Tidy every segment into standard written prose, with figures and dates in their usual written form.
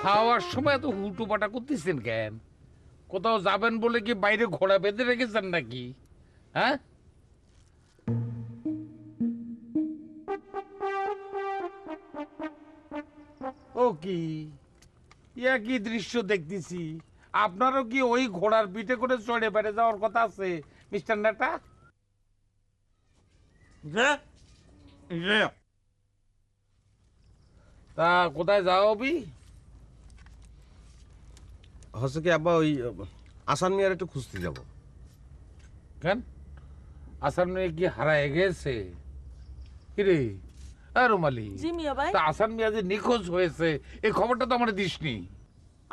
খাওয়ার সময় এত হুটো পাটা করতেছেন কেন? কোথাও যাবেন বলে কি বাইরে ঘোড়া বেঁধে রেখেছেন নাকি? হ্যাঁ, ও কি কি দৃশ্য দেখতেছি? আপনারও কি ওই ঘোড়ার পিঠে করে চড়ে বেড়ে যাওয়ার কথা আছে মিস্টার নাটা? তা কোথায় যাও বি? হচ্ছে কি আব্বা, ওই আসান মিয়ার একটু খুঁজতে যাব। কেন, আসান মিয়া কি হারায় গেছে? কিরে রুমালি, জি মিয়া ভাই। তা আসান মিয়া যে নিখোঁজ হয়েছে এই খবরটা তো আমার দিসনি।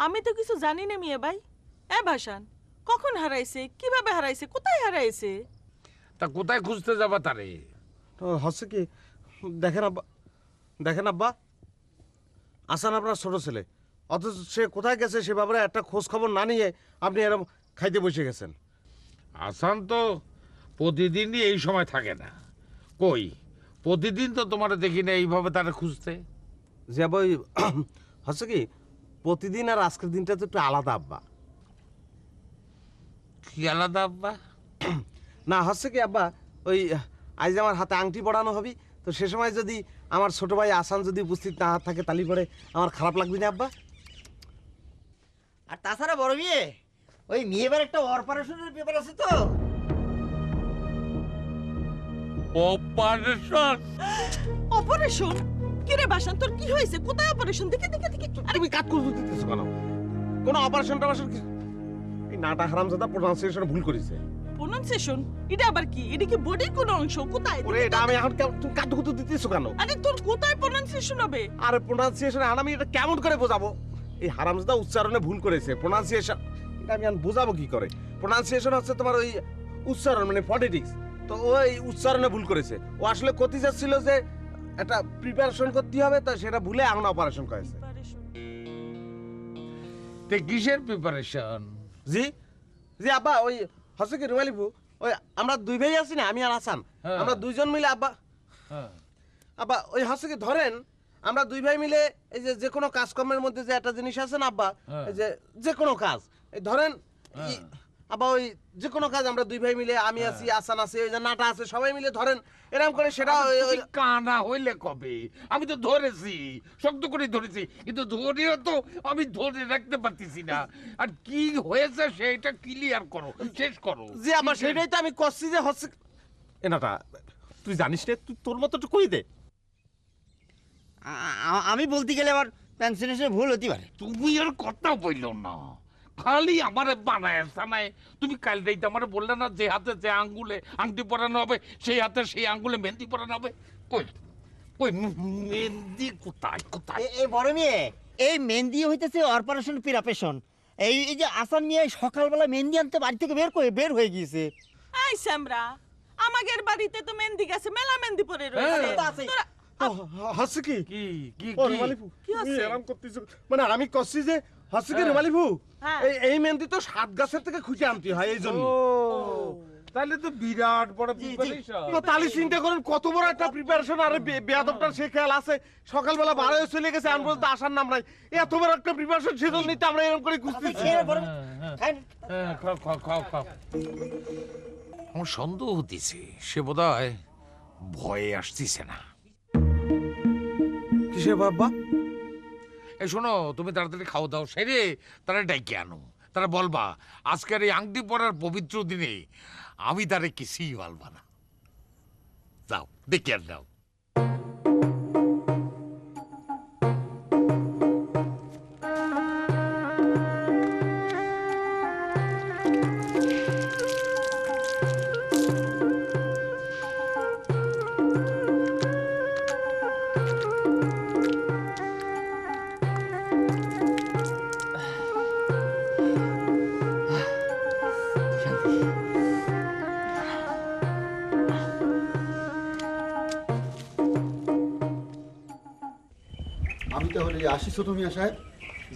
আমি তো কিছু জানি না মিয়া ভাই। ভাসান, কখন হারাইছে, কিভাবে হারাইছে, কোথায় হারাইছে? তা কোথায় খুঁজতে যাবা তারে? তো হচ্ছে কি, দেখেন আব্বা, আসান আপনার ছোট ছেলে, অথচ সে কোথায় গেছে সে ব্যাপারে একটা খোঁজ খবর না নিয়ে আপনি এরকম খাইতে বসে গেছেন। আসান তো প্রতিদিনই এই সময় থাকে না। কই, প্রতিদিন তো তোমার দেখি না এইভাবে তারা খুঁজতে। যে আব্বা ওই হচ্ছে কি, প্রতিদিন আর আজকের দিনটা তো একটু আলাদা আব্বা। কি আলাদা আব্বা? না হচ্ছে কি আব্বা, ওই আজ আমার হাতে আংটি পড়ানো হবে, তো সে সময় যদি আমার ছোট ভাই আসান যদি উপস্থিত না থাকে তালি পরে আমার খারাপ লাগবে না আব্বা? আর তাছাড়া বড় মেয়ে, ওই মেয়েবার একটা অপারেশনের ব্যাপার আছে তো। অপারেশন? অপারেশন? কিরে বাসান, তোর কি হয়েছে? কোথায় অপারেশন? দেখে দেখে দেখে। আরে তুমি কাজ করতে দিতেছো কেন? কোনো অপারেশন টপারেশন কি? এই নাটা হারামজাদা প্রোনাউন্সিয়েশন ভুল করেছে। প্রনাউন্সিয়েশন? এটা আবার কি? এটা কি বডির কোন অংশ? কোথায়? ওরে এটা আমি এখন তুমি কাজ করতে দিতেছো কেন? আরে তোর কোথায় প্রনাউন্সিয়েশন হবে? আরে প্রোনাউন্সিয়েশন আমি এটা কেমন করে বোঝাবো? এই হারামজাদা উচ্চারণে ভুল করেছে। প্রোনাউন্সিয়েশন এটা আমি এখন বোঝাবো কি করে? প্রোনাউন্সিয়েশন হচ্ছে তোমার ওই উচ্চারণ, মানে ফনেটিক্স। তো ওই উচ্চারণে ভুল করেছে। ও আসলে করতে যাচ্ছিল যে একটা প্রিপারেশন করতে হবে, তা সেটা ভুলে এখন অপারেশন করেছে। তে কিসের প্রিপারেশন? জি জি আব্বা, ওই হচ্ছে কি রুমালিপু, ওই আমরা দুই ভাই আছি না, আমি আর হাসান, হ্যাঁ। আমরা দুইজন মিলে আব্বা হ্যাঁ, আব্বা ওই হচ্ছে কি ধরেন আমরা দুই ভাই মিলে এই যে যে কোনো কাজকর্মের মধ্যে যে একটা জিনিস আছে না আব্বা, হ্যাঁ। এই যে যে কোনো কাজ, এই ধরেন হ্যাঁ। আব্বা ওই যে কোনো কাজ আমরা দুই ভাই মিলে, আমি আছি আসান আছে, ওই যে নাটা আছে, সবাই মিলে ধরেন এরকম করে সেটা তুমি কানা হইলে কবে? আমি তো ধরেছি, শক্ত করে ধরেছি, কিন্তু ধরেও তো আমি ধরে রাখতে পারতেছি না। আর কি হয়েছে সেটা ক্লিয়ার করো, শেষ করো। যে আমার সেটাই তো আমি করছি যে হচ্ছে এ নাটা, তুই জানিস না, তুই তোর মতো একটু কই দে। আমি বলতে গেলে আবার পেনশনের ভুল হতে পারে। তুমি আর কথা বললো না, খালি আমারে বানায় সানায়। তুমি কাল রাইতে আমারে বললে না যে হাতে যে আঙ্গুলে আংটি পরানো হবে সেই হাতে সেই আঙ্গুলে মেহেন্দি পরানো হবে। কই কই মেহেন্দি কোথায় কোথায়? এই বড় মেয়ে, এই মেহেন্দি হইতেছে অপারেশন প্রিপারেশন। এই যে আসান মিয়া সকালবেলা মেহেন্দি আনতে বাড়ি থেকে বের হয়ে গিয়েছে। এই স্যামরা, আমাদের বাড়িতে তো মেহেন্দি গাছে মেলা মেহেন্দি পরে রয়েছে। হ্যাঁ। তোরা হচ্ছে কি কি কি ও কি? রুমালিপু, কি তুমি হচ্ছে? এরকম করতেছো, মানে আমি করছি যে হচ্ছে কি হ্যাঁ। রুমালিপু, হ্যাঁ। এই মেহেন্দি তো সাত গাছের থেকে খুঁজে আনতে হয়, এই জন্য। ও তাহলে তো বিরাট বড় প্রিপারেশন। তো তাহলে চিন্তা করেন কত বড় একটা প্রিপারেশন। আরে বেয়াদবটার সে খেয়াল আছে, সকালবেলা বারো হয়ে চলে গেছে, আমি বলতে আসার নাম নাই। এত বড় একটা প্রিপারেশন সেজন্য নিতে আমরা এরকম করে খুঁজতেছি। হ্যাঁ, খাও খাও খাও খাও। আমার সন্দেহ হতেছে সে বোধহয় ভয়ে আসতেছে না। কিসে বাবা? এই শোনো, তুমি তাড়াতাড়ি খাও দাও সেরে তারা ডাইকে আনো। তারা বলবা আজকের এই আংটি পরার পবিত্র দিনে আমি তারে কিছুই বলবা না। যাও দেখে আর যাও। আমি তাহলে আসি ছোট মিয়া সাহেব।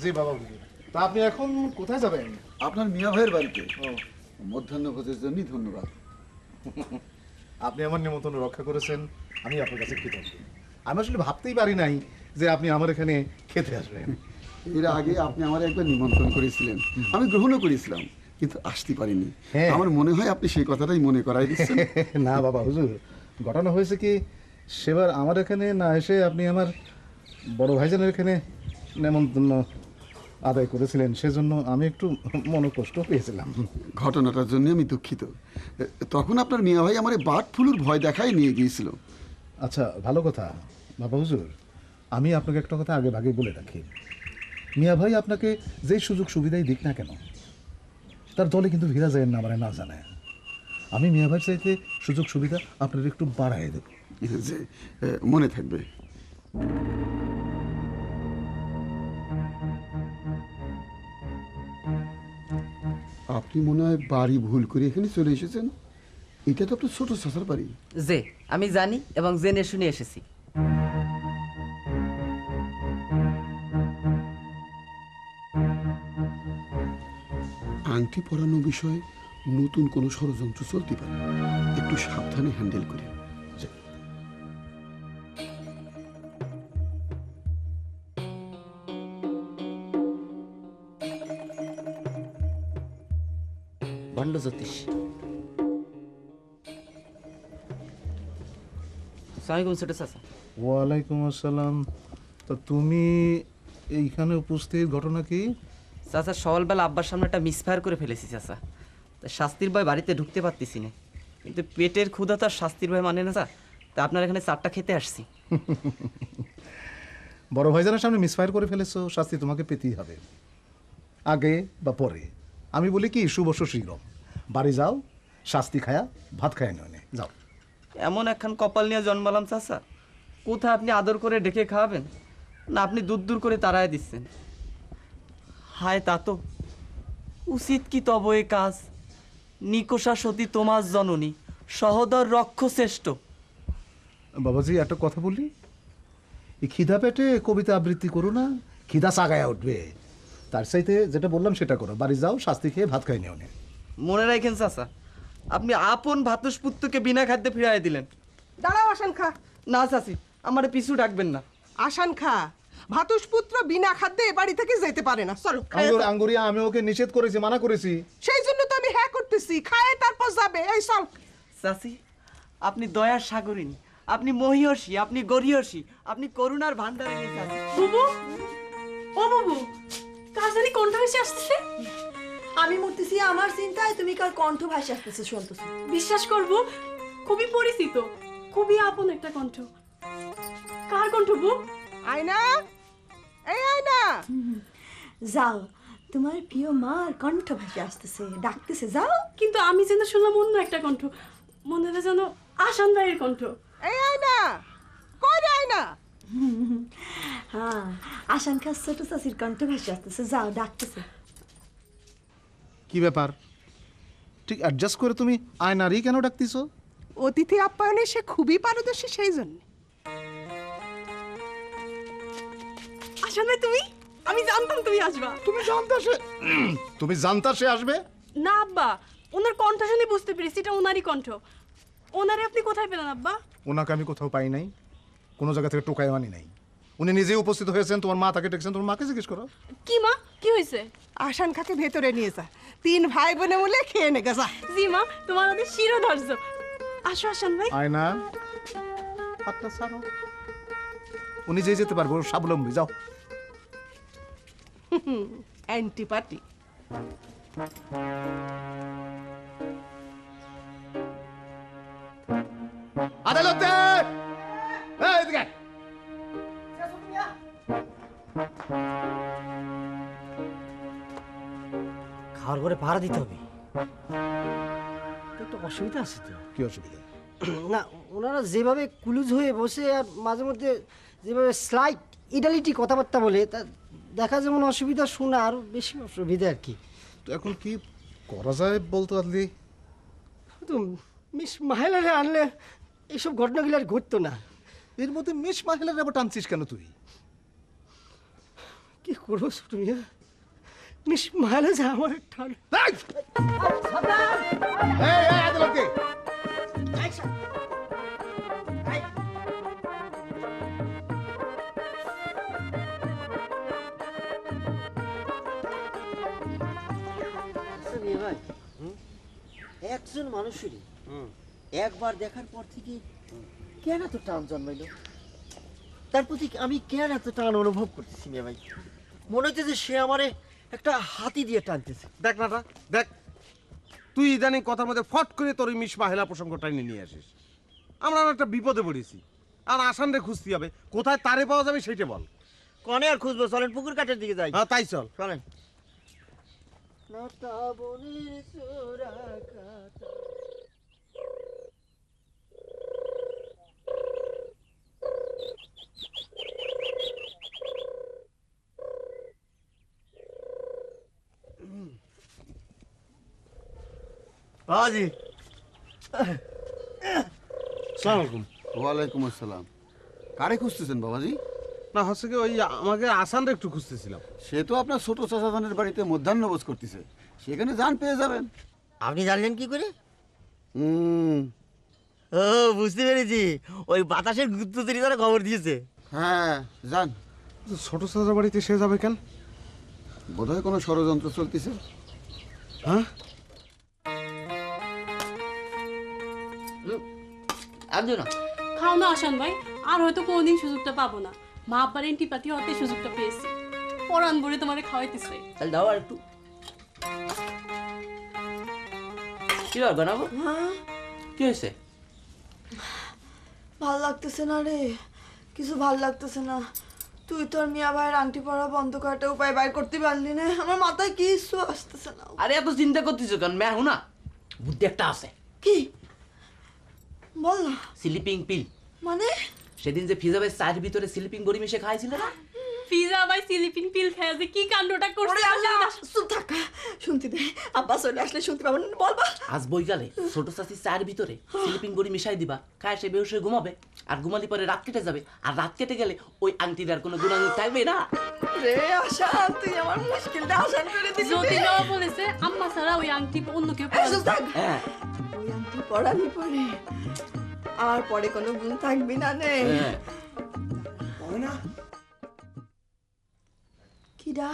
জি বাবা হুজুর। তা আপনি এখন কোথায় যাবেন? আপনার মিয়া ভাইয়ের বাড়িতে ও, মধ্যাহ্ন ভোজের জন্যই ধন্যবাদ। আপনি আমার নিমন্ত্রণ রক্ষা করেছেন, আমি আপনার কাছে কৃতজ্ঞ। আমি আসলে ভাবতেই পারি নাই যে আপনি আমার এখানে খেতে আসবেন। এর আগে আপনি আমার একবার নিমন্ত্রণ করেছিলেন, আমি গ্রহণও করেছিলাম, কিন্তু আসতে পারিনি। হ্যাঁ। আমার মনে হয় আপনি সেই কথাটাই মনে করাই দিচ্ছেন। না বাবা হুজুর, ঘটনা হয়েছে কি, সেবার আমার এখানে না এসে আপনি আমার বড় ভাইজানের এখানে নেমন্তন্ন আদায় করেছিলেন, সেজন্য আমি একটু মনোকষ্ট পেয়েছিলাম। ঘটনাটার জন্য আমি দুঃখিত। তখন আপনার মিয়া ভাই আমার বার্ড ফ্লুর ভয় দেখাই নিয়ে গিয়েছিল। আচ্ছা, ভালো কথা বাবা হুজুর, আমি আপনাকে একটা কথা আগে ভাগে বলে রাখি। মিয়া ভাই আপনাকে যেই সুযোগ সুবিধাই দিক না কেন, তার দলে কিন্তু ভিড়া যায় না, মানে না জানায়। আমি মিয়া ভাই চাইতে সুযোগ সুবিধা আপনার একটু বাড়াই দেব। যে মনে থাকবে। আপনি মনে হয় বাড়ি ভুল করে এখানে চলে এসেছেন। এটা তো আপনার ছোট চাচার বাড়ি। যে আমি জানি এবং জেনে শুনে এসেছি। আংটি পরানো বিষয়ে নতুন কোনো ষড়যন্ত্র চলতে পারে, একটু সাবধানে হ্যান্ডেল করে। ভণ্ড জ্যোতিষ। সালামালাইকুম ছোট চাচা। ওয়ালাইকুম আসসালাম। তা তুমি এইখানে উপস্থিত, ঘটনা কি? চাচা সকালবেলা আব্বার সামনে একটা মিসফায়ার করে ফেলেছি চাচা। তা শাস্তির ভয় বাড়িতে ঢুকতে পারতেছি না, কিন্তু পেটের ক্ষুধা তো আর শাস্তির ভয় মানে না চা। তা আপনার এখানে চারটা খেতে আসছি। বড় ভাইজানের সামনে মিসফায়ার করে ফেলেছো, শাস্তি তোমাকে পেতেই হবে, আগে বা পরে। আমি বলি কি, শুভস্য শীঘ্রম। বাড়ি যাও, শাস্তি খায়া ভাত খায় নয়, যাও। এমন একখান কপাল নিয়ে জন্মালাম চাচা, কোথায় আপনি আদর করে ডেকে খাওয়াবেন, না আপনি দূর দূর করে তাড়ায় দিচ্ছেন। হায় তা তো উচিত কি তব এ কাজ, নিকষা সতী তোমার জননী, সহদর রক্ষ শ্রেষ্ঠ। বাবাজি একটা কথা বলি, এই খিদা পেটে কবিতা আবৃত্তি করো না, খিদা সাগায়া উঠবে। তার চাইতে যেটা বললাম সেটা করো, বাড়ি যাও, শাস্তি খেয়ে ভাত খাই নিও। মনে রাখেন চাচা, আপনি আপন ভাতুষপুত্রকে বিনা খাদ্যে ফিরাই দিলেন। দাঁড়াও আসান খা। না চাচি, আমার পিছু ডাকবেন না। আসান খা, ভাতুষপুত্র বিনা খাদ্যে এ বাড়ি থেকে যেতে পারে না। চলো খাইয়ে দাও। আঙ্গুরিয়া, আমি ওকে নিষেধ করেছি, মানা করেছি। সেই জন্য তো আমি হ্যাঁ করতেছি, খায় তারপর যাবে। এই চল। চাচি, আপনি দয়ার সাগরিনী, আপনি মহিয়সী, আপনি গরিয়সী, আপনি করুণার ভান্ডারিনী চাচি। বুবু, ও বুবু, কার জানি কণ্ঠ ভেসে আসতেছে। আমি মরতেছি আমার চিন্তায়, তুমি কার কণ্ঠ ভাসে আসতেছে শুনতেছো। বিশ্বাস করবো, খুবই পরিচিত, খুবই আপন একটা কণ্ঠ। কার কণ্ঠ বউ? আয়না, এই আয়না। যাও, তোমার প্রিয় মার কণ্ঠ ভাসে আসতেছে, ডাকতেছে, যাও। কিন্তু আমি যেন শুনলাম অন্য একটা কণ্ঠ, মনে হয় যেন আসান ভাইয়ের কণ্ঠ। এই আয়না, কই রে আয়না? হ্যাঁ, আসান খাস ছোট চাষির কণ্ঠ ভাসে আসতেছে, যাও, ডাকতেছে। কি ব্যাপার, ঠিক অ্যাডজাস্ট করে তুমি আয়নারই কেন ডাকতেছো? অতিথি আপ্যায়নে সে খুবই পারদর্শী, সেই জন্য। আসান ভাই তুমি, আমি জানতাম তুমি আসবা। তুমি জানতা সে আসবে? না আব্বা, ওনার কণ্ঠ শুনে বুঝতে পেরেছি এটা ওনারই কণ্ঠ। ওনারে আপনি কোথায় পেলেন আব্বা? ওনাকে আমি কোথাও পাই নাই, কোনো জায়গা থেকে টোকাই আনি নাই। উনি নিজেই উপস্থিত হয়েছেন, তোমার মা তাকে ডেকেছেন, তোমার মাকে জিজ্ঞেস করো। কি মা, কি হয়েছে? আসান খাকে ভেতরে নিয়ে যা, 3 ভাই বোনে মিলে খেয়ে নে গেছা। জি মা, তোমার ওদের শিরোধার্য। আসো আসান ভাই। আয়না, হাতটা ছাড়ো। উনি যে যেতে পারবো, স্বাবলম্বী, যাও। অ্যান্টিপার্টি। আদালতে এদিকে খাওয়ার পরে ভাড়া দিতে হবে, একটু অসুবিধা আছে তো। কি অসুবিধা? না, ওনারা যেভাবে কুলুজ হয়ে বসে আর মাঝে মধ্যে যেভাবে স্লাইট ইডালিটি কথাবার্তা বলে, তা দেখা যেমন অসুবিধা, শোনা আরও বেশি অসুবিধা আর কি। তো এখন কি করা যায় বলতো আদলি? তো মিস মাহেলারে আনলে এইসব ঘটনাগুলো আর ঘটতো না। এর মধ্যে মিস মাহিলার আবার টানছিস কেন তুই? কি করবো ছোট মিয়া, মিস মাহেলা যে আমার ঠান। আদালতে একজন মানুষেরই একবার দেখার পর থেকে কেন এত টান জন্মাইলো, তার প্রতি আমি কেন এত টান অনুভব করতেছি মিয়া ভাই। মনে হচ্ছে যে সে আমারে একটা হাতি দিয়ে টানতেছে। দেখ না দেখ, তুই ইদানিং কথার মধ্যে ফট করে তোর মিস মাহেলা প্রসঙ্গটা নিয়ে আসিস। আমরা একটা বিপদে পড়েছি, আর আসান রে খুঁজতে হবে, কোথায় তারে পাওয়া যাবে সেইটা বল। কনে আর খুঁজবো, চলেন পুকুর কাটের দিকে যাই। হ্যাঁ তাই চল, চলেন। বাবাজি, আসসালামু আলাইকুম। ওয়ালাইকুম আসসালাম। কারে খুঁজতেছেন বাবাজি? না হচ্ছে কি ওই আমাকে আসানরে একটু খুঁজতেছিলাম। সে তো আপনার ছোট চাচাজানের বাড়িতে মধ্যাহ্নভোজ করতেছে, সেখানে যান পেয়ে যাবেন। আপনি জানলেন কি করে? ও বুঝতে পেরেছি, ওই বাতাসের গুপ্তচুরি তারা খবর দিয়েছে। হ্যাঁ যান। ছোট চাচার বাড়িতে সে যাবে কেন? বোধহয় কোনো ষড়যন্ত্র চলতেছে। হ্যাঁ একজন খাও না আসান ভাই, আর হয়তো কোনোদিন সুযোগটা পাবো না। মা আব্বার এন্টিপাতি হতে সুযোগটা পেয়েছি, পরান ভরে তোমারে খাওয়াইতেছে। তাহলে দাও আর একটু। কি আর বানাবো? কি হয়েছে? ভাল লাগতেছে না রে, কিছু ভাল লাগতেছে না। তুই তোর মিয়া ভাইয়ের আংটি পরা বন্ধ করাটা উপায় বাইর করতে পারলি না। আমার মাথায় কিছু আসতেছে না। আরে এত চিন্তা করতেছো কেন? মেহু না, বুদ্ধি একটা আছে। কি বল না। Sleeping pill. মানে সেদিন যে ফিজা ভাই চায়ের ভিতরে স্লিপিং বড়ি মিশে খাইছিল না? ফিজা ভাই স্লিপিং পিল খেয়ে যে কি কাণ্ডটা করছে। চুপ থাক, শুনতে দে। আব্বা চলে আসলে শুনতে পাবো না, বলবা। আজ বইকালে ছোট চাচি চায়ের ভিতরে স্লিপিং বড়ি মিশাই দিবা, খায় সে বেহুশ হয়ে ঘুমাবে, আর ঘুমালি পরে রাত কেটে যাবে, আর রাত কেটে গেলে ওই আংটির আর কোনো গুণাঙ্গ থাকবে না। রে আশা, তুই আমার মুশকিলটা আসান করে দিলি। জ্যোতি বাবা বলেছে আম্মা ছাড়া ওই আংটি অন্য কেউ পরে না। হ্যাঁ, ওই আংটি পরানি পরে আর পরে কোনো গুণ থাকবি না নে। কিরা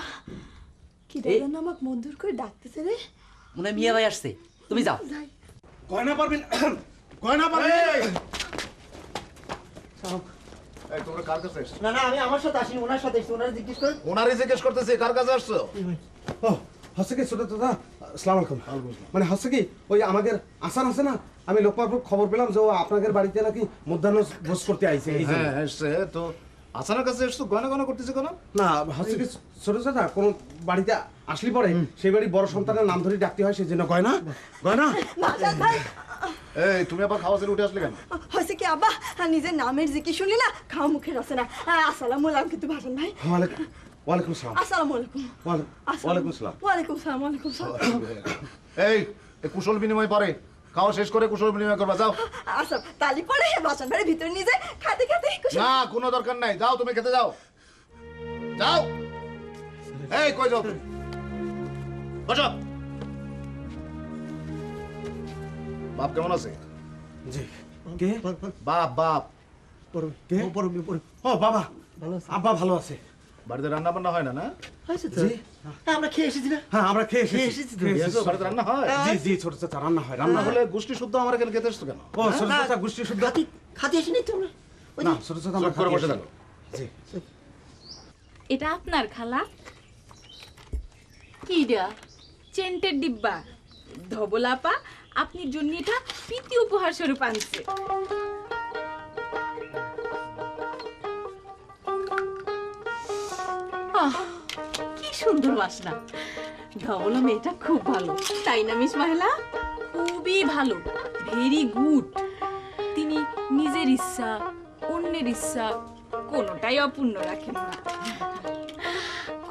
কিরা যেন আমাকে মন্দুর করে ডাকতেছে রে। মনে হয় মিয়া ভাই আসছে, তুমি যাও। গয়না পারবেন, গয়না পারবেন। তোমরা কার কাছে এসছো? না না, আমি আমার সাথে আসিনি, ওনার সাথে এসেছি। ওনারা জিজ্ঞেস করেন। ওনারই জিজ্ঞেস করতেছি কার কাছে আসছো? ও হচ্ছে কি ছোট দাদা, আসসালামু আলাইকুম। মানে হচ্ছে কি ওই আমাদের আসান আছে না, আমি লোকপাপুর খবর পেলাম যে ও আপনাদের বাড়িতে নাকি মধ্যাহ্ন ভোজ করতে আইছে। এই হ্যাঁ এসছে তো। আসানের কাছে এসছো, গয়না গয়না করতেছে কেন? না হচ্ছে কি ছোট দাদা, কোন বাড়িতে আসলি পরে সেই বাড়ি বড় সন্তানের নাম ধরে ডাকতে হয়, সেই জন্য গয়না গয়না। এই তুমি আবার খাওয়া ছেড়ে উঠে আসলে কেন? হয়েছে কি আব্বা, নিজের নামের জিকির শুনলি না, খাওয়া মুখের আছে না। আসসালামু আলাইকুম কিন্তু ভাষণ ভাই। ওয়ালাইকুম আসসালাম। আসসালামু আলাইকুম। ওয়ালাইকুম আসসালাম। ওয়ালাইকুম সালাম। ওয়ালাইকুম সালাম। এই কুশল বিনিময় পরে, খাওয়া শেষ করে কুশল বিনিময় করবা, যাও। আচ্ছা তালি পরে ভাষণ ভাইয়ের ভিতরে নিয়ে যায় খাতে খাতে। না কোনো দরকার নাই, যাও তুমি খেতে যাও, যাও। এই কই যাও তুমি? বসো। বাপ কেমন আছে? জি কে? বাপ বাপ কে? ও বাবা আব্বা ভালো আছে। বাড়িতে রান্না বান্না হয় না? না হয়েছে তো। জি আমরা খেয়ে এসেছি না? হ্যাঁ আমরা খেয়ে খেয়ে এসেছি। এসেছি তো। বাড়িতে রান্না হয়? জি জি ছোট চাচা রান্না হয়, রান্না রান্না হলে গোষ্ঠী শুদ্ধ আমার এখানে খেতে এসছো কেন? ও ছোট চাচা গোষ্ঠী শুদ্ধ খাতে আসিনি তো আমরা। না ছোট চাচা আমরা চুপ করে বসে থাকো। জি এটা আপনার খালা? কি দেয়া চেন্টের ডিব্বা? ধবলাপা আপনার জন্য এটা প্রীতি উপহার স্বরূপ আনছে। কি সুন্দর বাসনা। ধবলা মেয়েটা খুব ভালো, তাই না মিস মাহেলা? খুবই ভালো, ভেরি গুড। তিনি নিজের ইচ্ছা অন্যের ইচ্ছা কোনোটাই অপূর্ণ রাখেন না।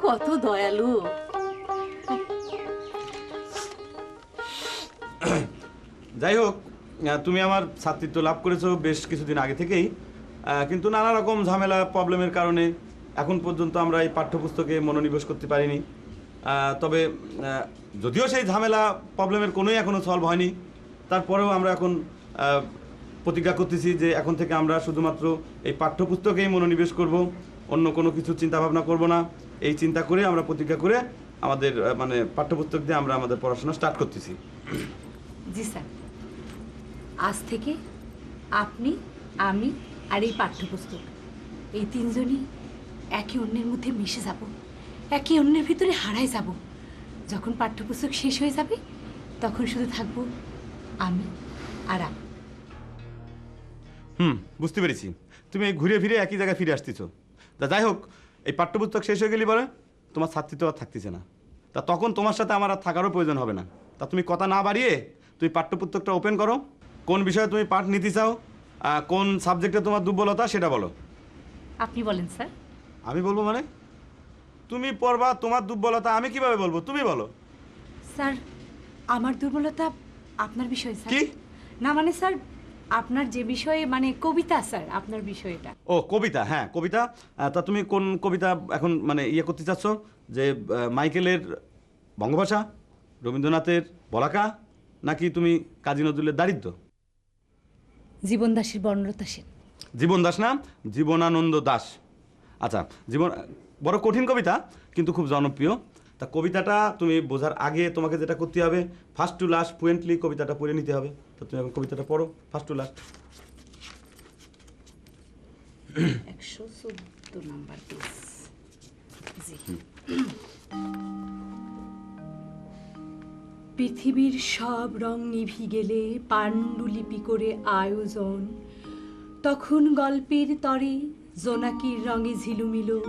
কত দয়ালু। যাই হোক, তুমি আমার ছাত্রীত্ব লাভ করেছো বেশ কিছুদিন আগে থেকেই, কিন্তু নানা রকম ঝামেলা প্রবলেমের কারণে এখন পর্যন্ত আমরা এই পাঠ্যপুস্তকে মনোনিবেশ করতে পারিনি। তবে যদিও সেই ঝামেলা প্রবলেমের কোনোই এখনও সলভ হয়নি, তারপরেও আমরা এখন প্রতিজ্ঞা করতেছি যে এখন থেকে আমরা শুধুমাত্র এই পাঠ্যপুস্তকেই মনোনিবেশ করব, অন্য কোনো কিছু চিন্তাভাবনা করব না। এই চিন্তা করে আমরা প্রতিজ্ঞা করে আমাদের মানে পাঠ্যপুস্তক দিয়ে আমরা আমাদের পড়াশোনা স্টার্ট করতেছি। জি স্যার, আজ থেকে আপনি, আমি আর এই পাঠ্যপুস্তক, এই তিনজনই একে অন্যের মধ্যে মিশে যাব, একে অন্যের ভিতরে হারায় যাব। যখন পাঠ্যপুস্তক শেষ হয়ে যাবে তখন শুধু থাকবো আমি আর আপনি। বুঝতে পেরেছি, তুমি এই ঘুরে ফিরে একই জায়গায় ফিরে আসতেছ। তা যাই হোক, এই পাঠ্যপুস্তক শেষ হয়ে গেলে বলে তোমার ছাত্রী তো আর থাকতেছে না, তা তখন তোমার সাথে আমার আর থাকারও প্রয়োজন হবে না। তা তুমি কথা না বাড়িয়ে তুমি পাঠ্যপুস্তকটা ওপেন করো, কোন বিষয়ে তুমি পাঠ নিতে চাও, কোন সাবজেক্টে তোমার দুর্বলতা সেটা বলো। আপনি বলেন স্যার। আমি বলবো মানে? তুমি পড়বা, তোমার দুর্বলতা আমি কিভাবে বলবো, তুমি বলো। স্যার, আমার দুর্বলতা আপনার বিষয় স্যার। কি? না মানে স্যার, আপনার যে বিষয়ে মানে কবিতা স্যার, আপনার বিষয়টা। ও কবিতা, হ্যাঁ কবিতা। তা তুমি কোন কবিতা এখন মানে করতে চাচ্ছ, যে মাইকেলের বঙ্গভাষা, রবীন্দ্রনাথের বলাকা, নাকি তুমি কাজী নজরুলের দারিদ্র? জীবন দাসের বর্ণলতা সেন। জীবন দাস না, জীবনানন্দ দাস। আচ্ছা, জীবন বড় কঠিন কবিতা কিন্তু খুব জনপ্রিয়। তা কবিতাটা তুমি বোঝার আগে তোমাকে যেটা করতে হবে, ফার্স্ট টু লাস্ট ফ্লুয়েন্টলি কবিতাটা পড়ে নিতে হবে। তো তুমি এখন কবিতাটা পড়ো first to last. 114 number page. জি। পৃথিবীর সব রং নিভি গেলে পাণ্ডুলিপি করে আয়োজন, তখন গল্পের তরে জোনাকির রঙে ঝিলুমিলো,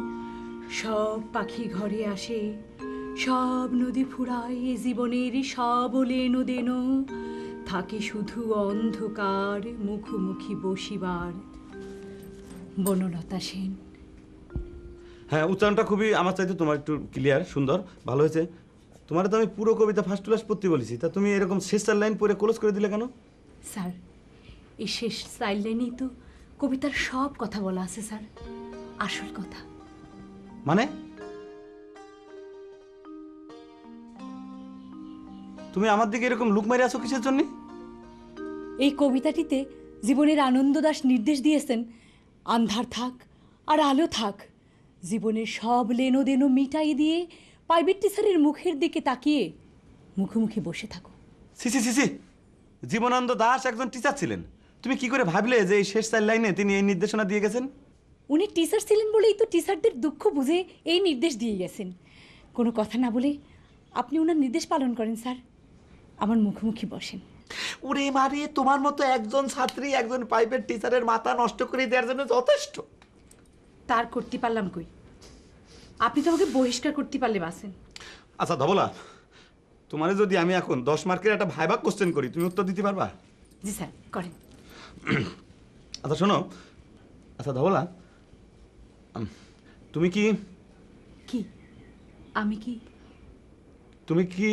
সব পাখি ঘরে আসে, সব নদী ফুরায় জীবনের সব লেনো দেনো, থাকে শুধু অন্ধকার মুখোমুখি বসিবার। বনলতা সেন। হ্যাঁ, উচ্চারণটা খুবই আমার চাইতে তোমার একটু ক্লিয়ার, সুন্দর, ভালো হয়েছে। তোমার তো আমি পুরো কবিতা ফার্স্ট টু লাস্ট পড়তে বলেছি, তা তুমি এরকম শেষ 4 লাইন পড়ে ক্লোজ করে দিলে কেন? স্যার, এই শেষ 4 লাইনেই তো কবিতার সব কথা বলা আছে স্যার, আসল কথা। মানে তুমি আমার দিকে এরকম লুক মেরে আছো কিসের জন্য? এই কবিতাটিতে জীবনের আনন্দ দাশ নির্দেশ দিয়েছেন, আন্ধার থাক আর আলো থাক, জীবনের সব লেনো দেনো মিটাই দিয়ে প্রাইভেট টিচারের মুখের দিকে তাকিয়ে মুখোমুখি বসে থাকো। সি সি সি সি, জীবনানন্দ দাশ একজন টিচার ছিলেন, তুমি কি করে ভাবলে যে এই শেষ 4 লাইনে তিনি এই নির্দেশনা দিয়ে গেছেন? উনি টিচার ছিলেন বলেই তো টিচারদের দুঃখ বুঝে এই নির্দেশ দিয়ে গেছেন। কোনো কথা না বলে আপনি ওনার নির্দেশ পালন করেন স্যার, আমার মুখোমুখি বসেন। ওরে মারে, তোমার মতো একজন ছাত্রী একজন প্রাইভেট টিচারের মাথা নষ্ট করে দেওয়ার জন্য যথেষ্ট। তার করতে পারলাম কই, আপনি তো আমাকে বহিষ্কার করতে পারলে বাসেন। আচ্ছা ধবলা, তোমারে যদি আমি এখন 10 মার্কের একটা ভাইবা কোশ্চেন করি, তুমি উত্তর দিতে পারবা? জি স্যার, করেন। আচ্ছা শোনো, আচ্ছা ধবলা, তুমি কি কি? আমি কি? তুমি কি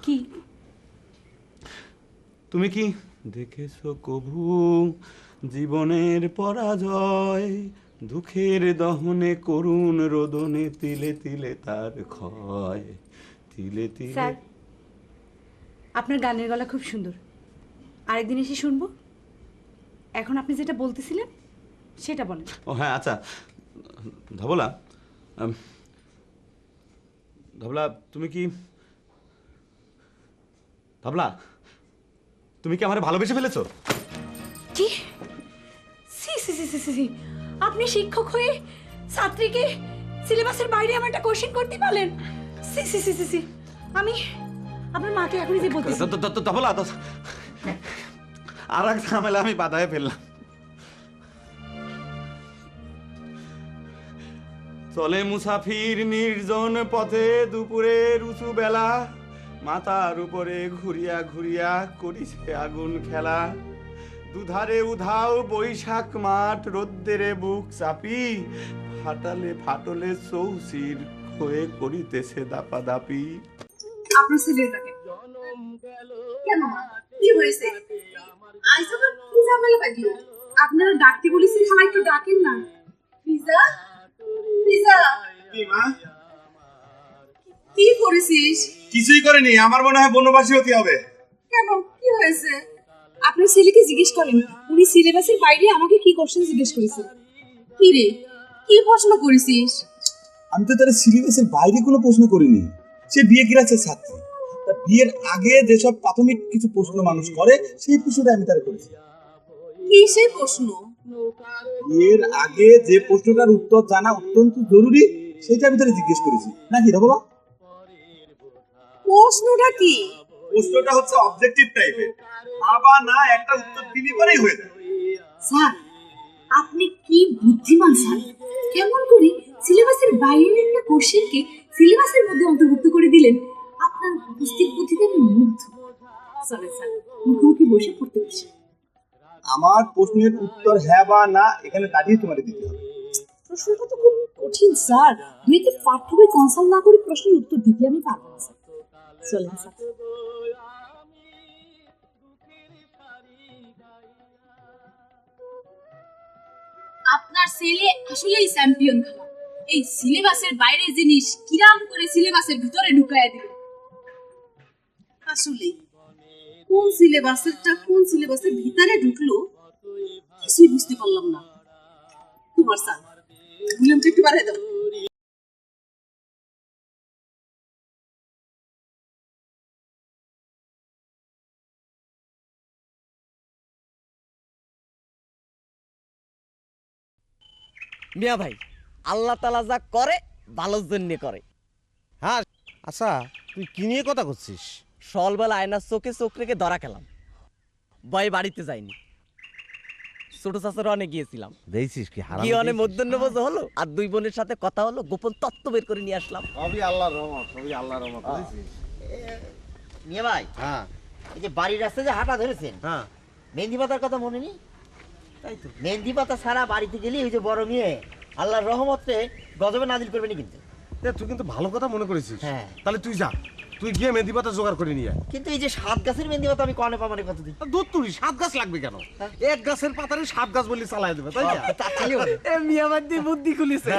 কি? তুমি কি দেখেছো কভু জীবনের পরাজয়, দুঃখের দহনে করুণ রোদনে তিলে তিলে তার ক্ষয়, তিলে তিলে। স্যার, আপনার গানের গলা খুব সুন্দর, আরেকদিন এসে শুনবো। এখন আপনি যেটা বলতেছিলেন সেটা বলেন। ও হ্যাঁ, আচ্ছা ধবলা, ধবলা তুমি কি, ধবলা তুমি কি আমারে ভালোবেসে ফেলেছো? কি? সি সি সি সি সি, আপনি শিক্ষক হয়ে ছাত্রীকে সিলেবাসের বাইরে আমার একটা কোশ্চেন করতে পারলেন? সি সি সি সি সি, আমি আপনার মাকে এখনই যে বলতেছি। ধবলা, আর এক ঝামেলা আমি বাধায় ফেললাম। চলে মুসাফির নির্জন পথে দুপুরের উঁচু বেলা, মাথার উপরে ঘুরিয়া ঘুরিয়া করিছে আগুন খেলা, দুধারে উধাও বৈশাখ মাঠ রোদ্দেরে বুক চাপি, ফাটালে ফাটলে চৌচির হয়ে করিতেছে দাপাদাপি। আপনার ছেলেটাকে কেন মা, কি হয়েছে? আজ আবার কি ঝামেলা বাঁধলো? আপনারা ডাকতে বলেছি, খালা একটু ডাকেন না। ফিজা, ফিজা, কি মা? কি করেছিস? কিছুই করেনি, আমার মনে হয় বনবাসী হতে হবে। কেন, কি হয়েছে? আপনার ছেলেকে জিজ্ঞেস করেন, উনি সিলেবাসের বাইরে আমাকে কি কোশ্চেন জিজ্ঞেস করেছে। কি রে, কি প্রশ্ন করেছিস? আমি তো তার সিলেবাসের বাইরে কোনো প্রশ্ন করিনি। সে বিয়ে ক্লাসের ছাত্রী, তার বিয়ের আগে যেসব প্রাথমিক কিছু প্রশ্ন মানুষ করে সেই প্রশ্নটা আমি তার করেছি। কি সেই প্রশ্ন? বিয়ের আগে যে প্রশ্নটার উত্তর জানা অত্যন্ত জরুরি সেটা আমি তাকে জিজ্ঞেস করেছি, নাকি রে বলো? প্রশ্নটা কি? প্রশ্নটা হচ্ছে অবজেক্টিভ টাইপের, হ্যাঁ বা না একটা উত্তর দিলে পরেই হয়ে যায়। স্যার আপনি কি বুদ্ধিমান স্যার, কেমন করে সিলেবাসের বাইরের একটা কোশ্চেনকে সিলেবাসের মধ্যে অন্তর্ভুক্ত করে দিলেন। আপনার উপস্থিত বুদ্ধিতে আমি মুগ্ধ। চলেন স্যার মুখোমুখি বসে পড়তে বসে। আমার প্রশ্নের উত্তর হ্যাঁ বা না এখানে দাঁড়িয়ে তোমাকে দিতে হবে। প্রশ্নটা তো খুব কঠিন স্যার, দুইতে পাঠ্য বই কনসাল্ট না করে প্রশ্নের উত্তর দিতে আমি পারবো না স্যার। চলেন স্যার। আপনার ছেলে আসলেই চ্যাম্পিয়ন খেলা। এই সিলেবাসের বাইরে জিনিস কিরাম করে সিলেবাসের ভিতরে ঢুকায় দিল। আসলে কোন সিলেবাসেরটা কোন সিলেবাসের ভিতরে ঢুকলো কিছুই বুঝতে পারলাম না। তোমার স্যার ভলিউমটা একটু বাড়ায় দাও। মিয়া ভাই, আল্লাহ তাআলা যা করে ভালোর জন্য করে। হ্যাঁ আচ্ছা, তুই কি নিয়ে কথা করছিস? সকালবেলা আয়নার চোখে চোখ রেখে ধরা খেলাম, ভয় বাড়িতে যাইনি। ছোট চাচার অনেক গিয়েছিলাম, দেখছিস কি হারাম গিয়ে অনেক মধ্যাহ্নভোজ হলো, আর দুই বোনের সাথে কথা হলো, গোপন তত্ত্ব বের করে নিয়ে আসলাম। সবই আল্লাহর রহমত, সবই আল্লাহর রহমত, বুঝছিস? মিয়া ভাই, হ্যাঁ এই যে বাড়ির রাস্তায় যে হাঁটা ধরেছেন, হ্যাঁ মেহেন্দি পাতার কথা মনে নেই? তাই তো। মেহেন্দি পাতা ছাড়া বাড়িতে গেলেই ওই যে বড় মেয়ে আল্লাহর রহমতে গজবে নাজিল করবে না কিন্তু। তুই কিন্তু ভালো কথা মনে করেছিস। হ্যাঁ তাহলে তুই যা, তুই গিয়ে মেহেন্দি পাতা জোগাড় করে নিয়ে আয়। কিন্তু এই যে 7 গাছের মেহেন্দি পাতা আমি কনে পাবো না কতদিন? দুধ তুই 7 গাছ লাগবে কেন? এক গাছের পাতারে 7 গাছ বলি চালাই দেবে, তাই না? এ মিয়া ভাই দিয়ে বুদ্ধি খুলিছে।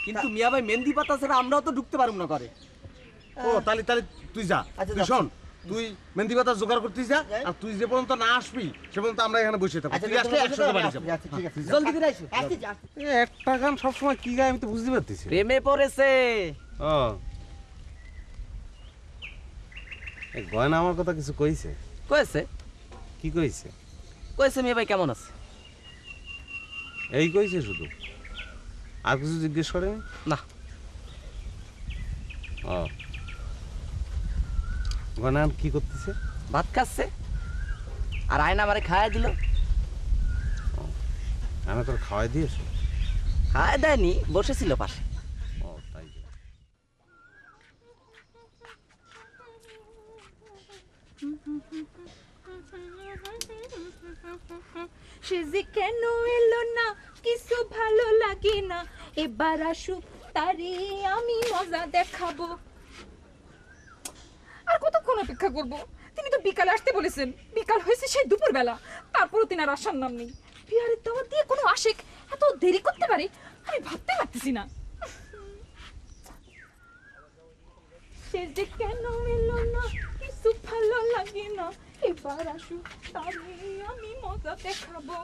কিন্তু মিয়া ভাই মেহেন্দি পাতা ছাড়া আমরাও তো ঢুকতে পারবো না করে। ও তাহলে তাহলে তুই যা, তুই শোন, তুই মেহেন্দি পাতা জোগাড় করতে যা, আর তুই যে পর্যন্ত না আসবি সে পর্যন্ত আমরা এখানে বসে থাকবো। তুই আসলে একসাথে বাড়ি যাবো। ঠিক আছে, জলদি করে আইসো। একটা গান সবসময় কি গায় আমি তো বুঝতে পারতেছি। প্রেমে পড়েছে। ও এই গয়না আমার কথা কিছু কইছে? কইছে। কি কইছে? কইছে মেয়ে ভাই কেমন আছে এই কইছে শুধু, আর কিছু জিজ্ঞেস করেনি? না। ও গয়না কি করতেছে? ভাত খাচ্ছে, আর আয়না আমারে খাওয়াই দিল। আমি তোর খাওয়াই দিয়েছো? খাওয়াই দেয়নি, বসেছিল পাশে। ও তাই। সে যে কেন এলো না কিছু ভালো লাগে না, এবার আসুক তারে আমি মজা দেখাবো। আর কতক্ষণ অপেক্ষা করব? তিনি তো বিকালে আসতে বলেছেন, বিকাল হয়েছে সেই দুপুরবেলা, তারপরও তিনি আর আসার নাম নেই। বিহারের দাওয়াত দিয়ে কোনো আশিক এত দেরি করতে পারে আমি ভাবতে পারতেছি না। সে যে কেন এলো না কিছু ভালো লাগে না, এবার আসুক তারে আমি মজা দেখাবো।